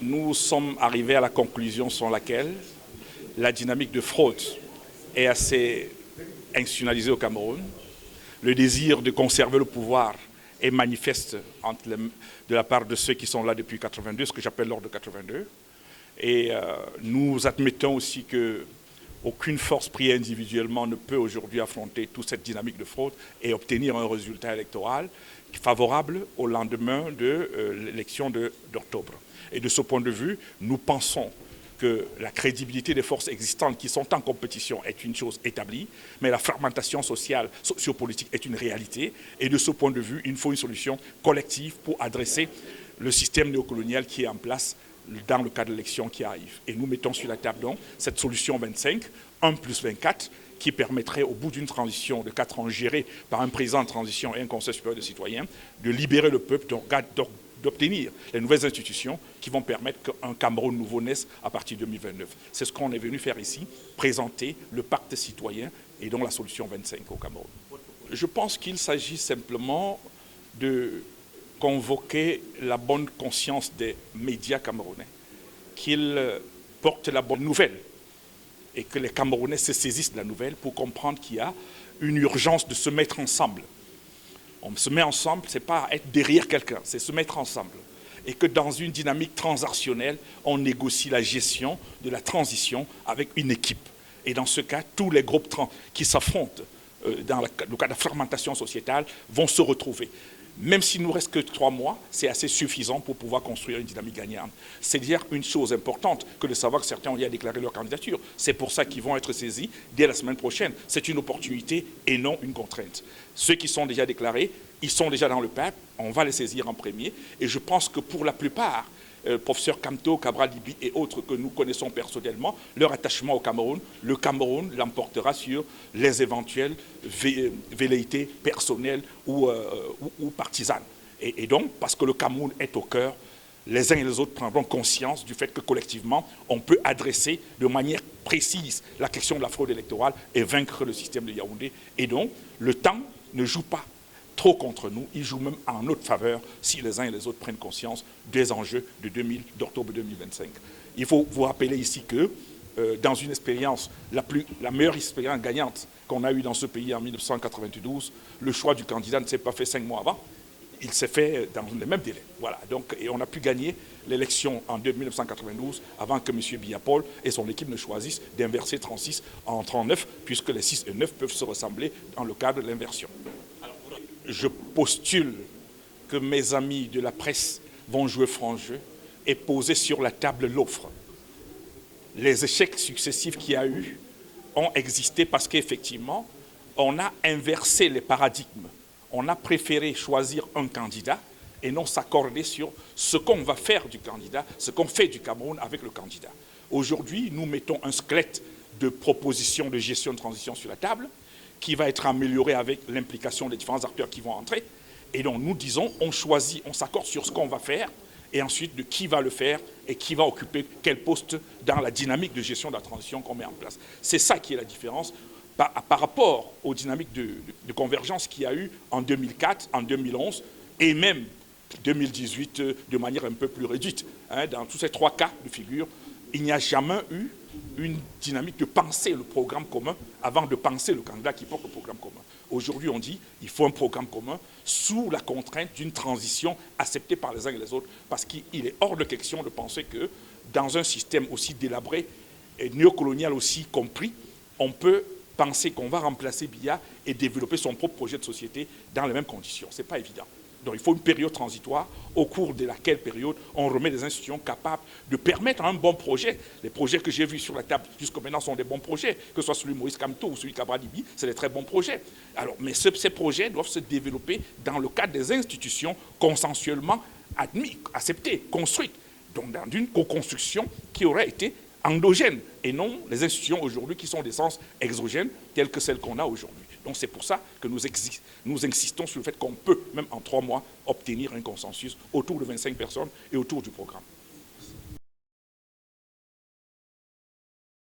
nous sommes arrivés à la conclusion selon laquelle la dynamique de fraude est assez institutionnalisée au Cameroun. Le désir de conserver le pouvoir est manifeste de la part de ceux qui sont là depuis 82, ce que j'appelle l'ordre de 82. Et nous admettons aussi qu'aucune force prise individuellement ne peut aujourd'hui affronter toute cette dynamique de fraude et obtenir un résultat électoral favorable au lendemain de l'élection d'octobre. Et de ce point de vue, nous pensons que la crédibilité des forces existantes qui sont en compétition est une chose établie, mais la fragmentation sociale, sociopolitique est une réalité. Et de ce point de vue, il faut une solution collective pour adresser le système néocolonial qui est en place dans le cadre de l'élection qui arrive. Et nous mettons sur la table donc cette solution 25, 1+24, qui permettrait, au bout d'une transition de 4 ans gérée par un président de transition et un conseil supérieur des citoyens, de libérer le peuple, d'obtenir les nouvelles institutions qui vont permettre qu'un Cameroun nouveau naisse à partir de 2029. C'est ce qu'on est venu faire ici, présenter le pacte citoyen et donc la solution 25 au Cameroun. Je pense qu'il s'agit simplement de convoquer la bonne conscience des médias camerounais, qu'ils portent la bonne nouvelle et que les Camerounais se saisissent de la nouvelle pour comprendre qu'il y a une urgence de se mettre ensemble. On se met ensemble, ce n'est pas être derrière quelqu'un, c'est se mettre ensemble. Et que dans une dynamique transactionnelle, on négocie la gestion de la transition avec une équipe. Et dans ce cas, tous les groupes qui s'affrontent dans le cas de la fragmentation sociétale vont se retrouver. Même s'il ne nous reste que 3 mois, c'est assez suffisant pour pouvoir construire une dynamique gagnante. C'est dire une chose importante que de savoir que certains ont déjà déclaré leur candidature. C'est pour ça qu'ils vont être saisis dès la semaine prochaine. C'est une opportunité et non une contrainte. Ceux qui sont déjà déclarés, ils sont déjà dans le peuple, on va les saisir en premier. Et je pense que pour la plupart, professeur Kamto, Cabral Libi et autres que nous connaissons personnellement, leur attachement au Cameroun, le Cameroun l'emportera sur les éventuelles velléités personnelles ou partisanes. Et donc, parce que le Cameroun est au cœur, les uns et les autres prendront conscience du fait que collectivement, on peut adresser de manière précise la question de la fraude électorale et vaincre le système de Yaoundé. Et donc, le temps ne joue pas trop contre nous, il joue même en notre faveur si les uns et les autres prennent conscience des enjeux d'octobre 2025. Il faut vous rappeler ici que dans une expérience, la meilleure expérience gagnante qu'on a eue dans ce pays en 1992, le choix du candidat ne s'est pas fait 5 mois avant, il s'est fait dans les mêmes délais. Voilà. Donc, et on a pu gagner l'élection en 1992 avant que M. Biya-Paul et son équipe ne choisissent d'inverser 36 en 39, puisque les 6 et 9 peuvent se ressembler dans le cadre de l'inversion. Je postule que mes amis de la presse vont jouer franc jeu et poser sur la table l'offre. Les échecs successifs qu'il y a eu ont existé parce qu'effectivement, on a inversé les paradigmes. On a préféré choisir un candidat et non s'accorder sur ce qu'on va faire du candidat, ce qu'on fait du Cameroun avec le candidat. Aujourd'hui, nous mettons un squelette de propositions de gestion de transition sur la table, qui va être amélioré avec l'implication des différents acteurs qui vont entrer. Et donc nous disons, on choisit, on s'accorde sur ce qu'on va faire, et ensuite de qui va le faire et qui va occuper quel poste dans la dynamique de gestion de la transition qu'on met en place. C'est ça qui est la différence par rapport aux dynamiques de convergence qu'il y a eu en 2004, en 2011, et même 2018 de manière un peu plus réduite. Dans tous ces 3 cas de figure, il n'y a jamais eu une dynamique de penser le programme commun avant de penser le candidat qui porte le programme commun. Aujourd'hui, on dit qu'il faut un programme commun sous la contrainte d'une transition acceptée par les uns et les autres, parce qu'il est hors de question de penser que dans un système aussi délabré et néocolonial aussi compris, on peut penser qu'on va remplacer Biya et développer son propre projet de société dans les mêmes conditions. Ce n'est pas évident. Donc il faut une période transitoire au cours de laquelle période on remet des institutions capables de permettre un bon projet. Les projets que j'ai vus sur la table jusqu'à maintenant sont des bons projets, que ce soit celui de Maurice Kamto ou celui de Cabral Libi, c'est des très bons projets. Alors, mais ces projets doivent se développer dans le cadre des institutions consensuellement admises, acceptées, construites, donc dans une co-construction qui aurait été endogène et non les institutions aujourd'hui qui sont d'essence exogène telles que celles qu'on a aujourd'hui. Donc c'est pour ça que nous insistons sur le fait qu'on peut, même en 3 mois, obtenir un consensus autour de 25 personnes et autour du programme.